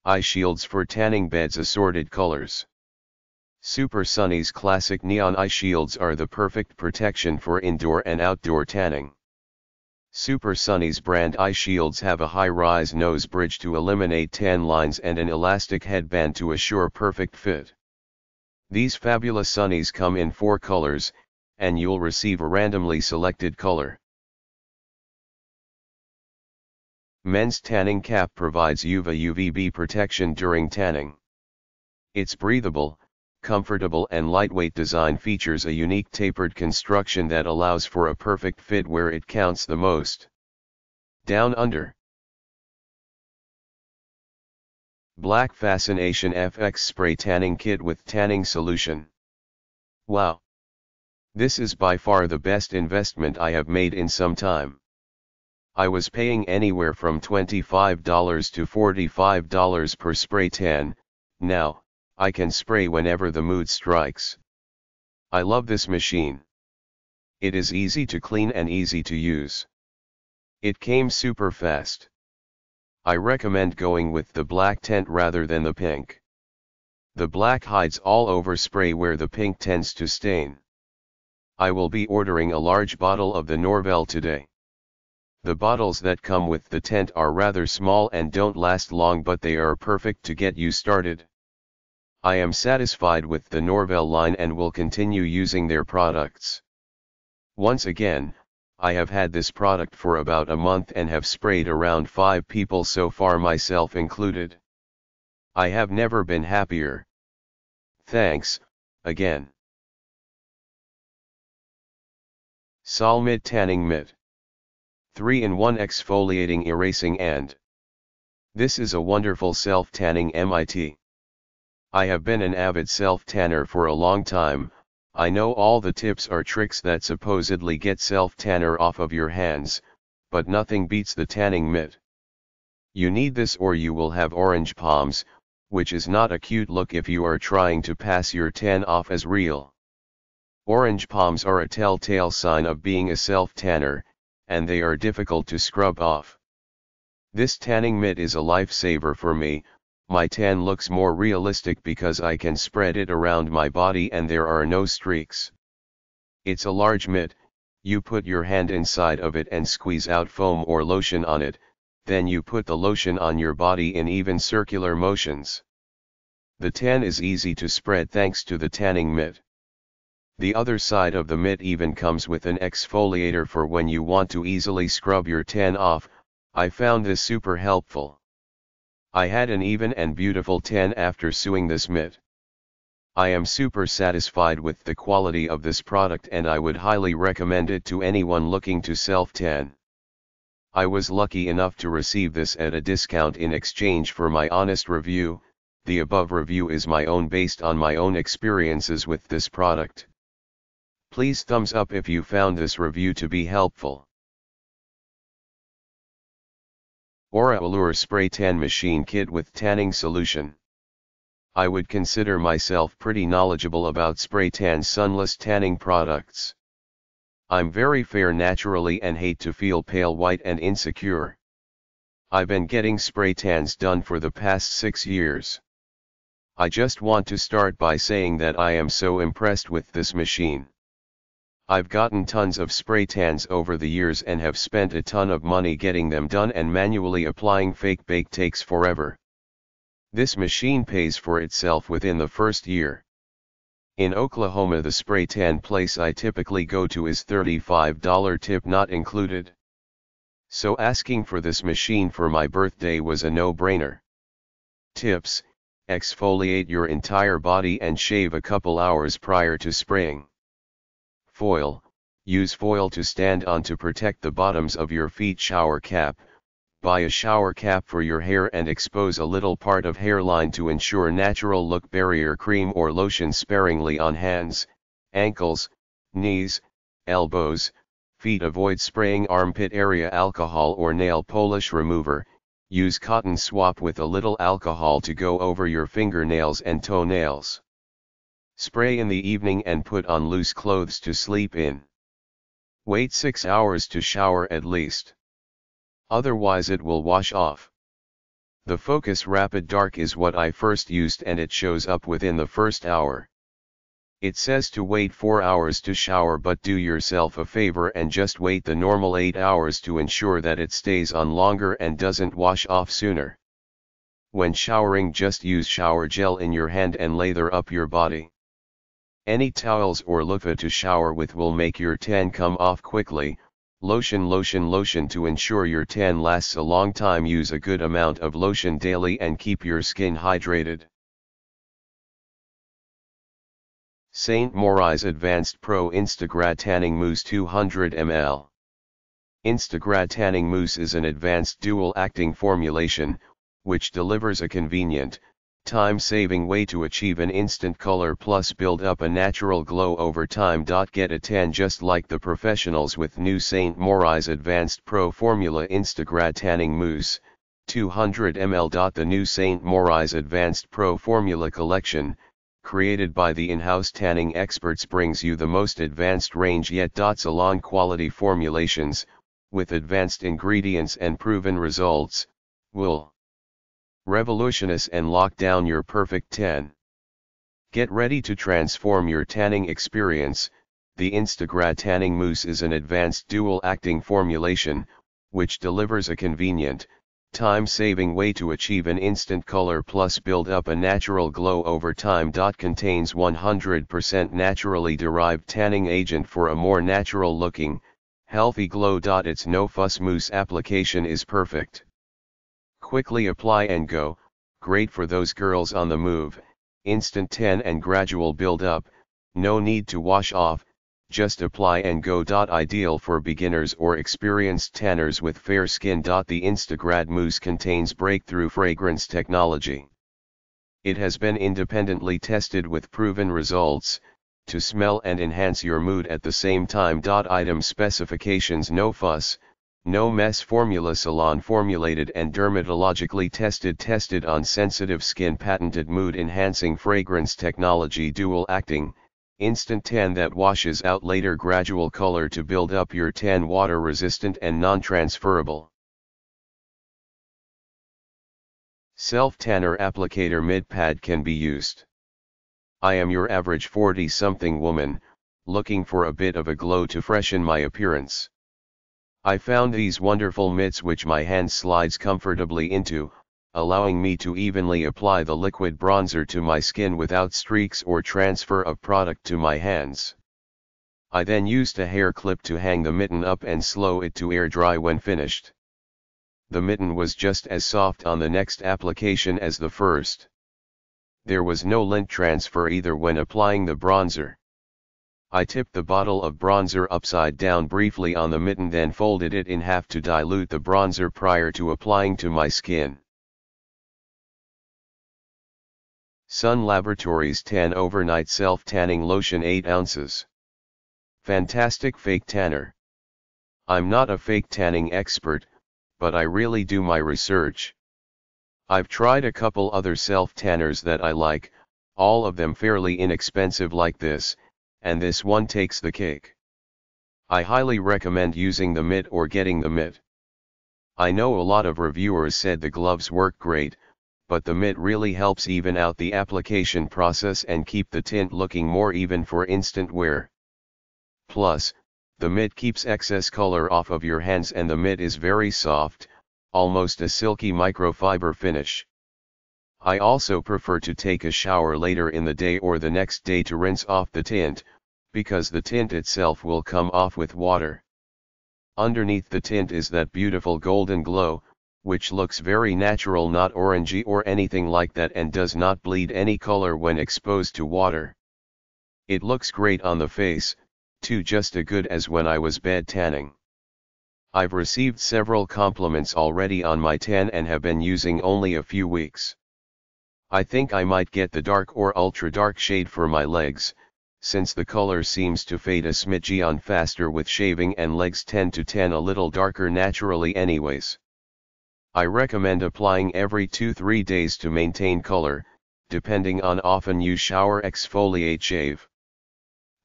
Eye shields for tanning beds, assorted colors. Super Sunnies Classic Neon Eyeshields are the perfect protection for indoor and outdoor tanning. Super Sunnies brand eyeshields have a high-rise nose bridge to eliminate tan lines and an elastic headband to assure perfect fit. These fabulous Sunnies come in 4 colors, and you'll receive a randomly selected color. Men's Tanning Cap provides UVB protection during tanning. Its breathable, comfortable and lightweight design features a unique tapered construction that allows for a perfect fit where it counts the most. Down under. Black Fascination FX Spray Tanning Kit with Tanning Solution. Wow! This is by far the best investment I have made in some time. I was paying anywhere from $25 to $45 per spray tan. Now, I can spray whenever the mood strikes. I love this machine. It is easy to clean and easy to use. It came super fast. I recommend going with the black tint rather than the pink. The black hides all over spray where the pink tends to stain. I will be ordering a large bottle of the Norvell today. The bottles that come with the tint are rather small and don't last long, but they are perfect to get you started. I am satisfied with the Norvell line and will continue using their products. Once again, I have had this product for about a month and have sprayed around 5 people so far, myself included. I have never been happier. Thanks, again. Sol Mitt Tanning Mitt. 3-in-1 exfoliating, erasing and. This is a wonderful self-tanning mitt. I have been an avid self-tanner for a long time. I know all the tips or tricks that supposedly get self-tanner off of your hands, but nothing beats the tanning mitt. You need this or you will have orange palms, which is not a cute look if you are trying to pass your tan off as real. Orange palms are a telltale sign of being a self-tanner, and they are difficult to scrub off. This tanning mitt is a lifesaver for me. My tan looks more realistic because I can spread it around my body and there are no streaks. It's a large mitt. You put your hand inside of it and squeeze out foam or lotion on it, then you put the lotion on your body in even circular motions. The tan is easy to spread thanks to the tanning mitt. The other side of the mitt even comes with an exfoliator for when you want to easily scrub your tan off. I found this super helpful. I had an even and beautiful tan after sewing this mitt. I am super satisfied with the quality of this product and I would highly recommend it to anyone looking to self-tan. I was lucky enough to receive this at a discount in exchange for my honest review. The above review is my own based on my own experiences with this product. Please thumbs up if you found this review to be helpful. Aura Allure Spray Tan Machine Kit with Tanning Solution. I would consider myself pretty knowledgeable about spray tan sunless tanning products. I'm very fair naturally and hate to feel pale white and insecure. I've been getting spray tans done for the past 6 years. I just want to start by saying that I am so impressed with this machine. I've gotten tons of spray tans over the years and have spent a ton of money getting them done, and manually applying fake bake takes forever. This machine pays for itself within the first year. In Oklahoma, the spray tan place I typically go to is $35 tip not included. So asking for this machine for my birthday was a no-brainer. Tips: exfoliate your entire body and shave a couple hours prior to spraying. Foil: use foil to stand on to protect the bottoms of your feet. Shower cap: buy a shower cap for your hair and expose a little part of hairline to ensure natural look. Barrier cream or lotion sparingly on hands, ankles, knees, elbows, feet. Avoid spraying armpit area. Alcohol or nail polish remover: use cotton swab with a little alcohol to go over your fingernails and toenails. Spray in the evening and put on loose clothes to sleep in. Wait 6 hours to shower at least. Otherwise it will wash off. The Focus Rapid Dark is what I first used and it shows up within the first hour. It says to wait 4 hours to shower, but do yourself a favor and just wait the normal 8 hours to ensure that it stays on longer and doesn't wash off sooner. When showering, just use shower gel in your hand and lather up your body. Any towels or loofah to shower with will make your tan come off quickly. Lotion to ensure your tan lasts a long time. Use a good amount of lotion daily and keep your skin hydrated. St. Moritz Advanced Pro Instagrad Tanning Mousse 200 ml. Instagrad Tanning Mousse is an advanced dual-acting formulation, which delivers a convenient, time-saving way to achieve an instant color plus build up a natural glow over time. Get a tan just like the professionals with new St. Moritz Advanced Pro Formula Instagrad Tanning Mousse, 200 ml. The new St. Moritz Advanced Pro Formula collection, created by the in-house tanning experts, brings you the most advanced range yet. Salon quality formulations, with advanced ingredients and proven results, will revolutionize and lock down your perfect tan. Get ready to transform your tanning experience. The Instagrad Tanning Mousse is an advanced dual-acting formulation, which delivers a convenient, time-saving way to achieve an instant color plus build up a natural glow over time. Contains 100% naturally derived tanning agent for a more natural looking, healthy glow. Its no-fuss mousse application is perfect. Quickly apply and go, great for those girls on the move, instant tan and gradual build up, no need to wash off, just apply and go. Ideal for beginners or experienced tanners with fair skin. The Instagrad Mousse contains breakthrough fragrance technology. It has been independently tested with proven results, to smell and enhance your mood at the same time. Item specifications: no fuss, no mess formula, salon formulated and dermatologically tested on sensitive skin, patented mood enhancing fragrance technology, dual acting, instant tan that washes out later, gradual color to build up your tan, water resistant and non-transferable. Self-tanner applicator mid pad can be used. I am your average 40-something woman, looking for a bit of a glow to freshen my appearance. I found these wonderful mitts which my hand slides comfortably into, allowing me to evenly apply the liquid bronzer to my skin without streaks or transfer of product to my hands. I then used a hair clip to hang the mitten up and slow it to air dry when finished. The mitten was just as soft on the next application as the first. There was no lint transfer either when applying the bronzer. I tipped the bottle of bronzer upside down briefly on the mitten, then folded it in half to dilute the bronzer prior to applying to my skin. Sun Laboratories Tan Overnight Self-Tanning Lotion 8 ounces. Fantastic fake tanner. I'm not a fake tanning expert, but I really do my research. I've tried a couple other self-tanners that I like, all of them fairly inexpensive like this, and this one takes the cake. I highly recommend using the mitt or getting the mitt. I know a lot of reviewers said the gloves work great, but the mitt really helps even out the application process and keep the tint looking more even for instant wear. Plus, the mitt keeps excess color off of your hands and the mitt is very soft, almost a silky microfiber finish. I also prefer to take a shower later in the day or the next day to rinse off the tint, because the tint itself will come off with water. Underneath the tint is that beautiful golden glow, which looks very natural, not orangey or anything like that, and does not bleed any color when exposed to water. It looks great on the face, too, just as good as when I was bed tanning. I've received several compliments already on my tan and have been using only a few weeks. I think I might get the dark or ultra dark shade for my legs, since the color seems to fade a smidge on faster with shaving and legs tend to tan a little darker naturally anyways. I recommend applying every 2-3 days to maintain color, depending on often you shower, exfoliate, shave.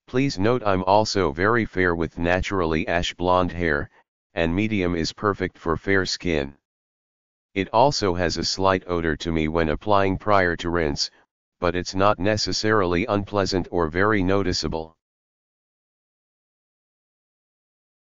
Please note I'm also very fair with naturally ash blonde hair, and medium is perfect for fair skin. It also has a slight odor to me when applying prior to rinse, but it's not necessarily unpleasant or very noticeable.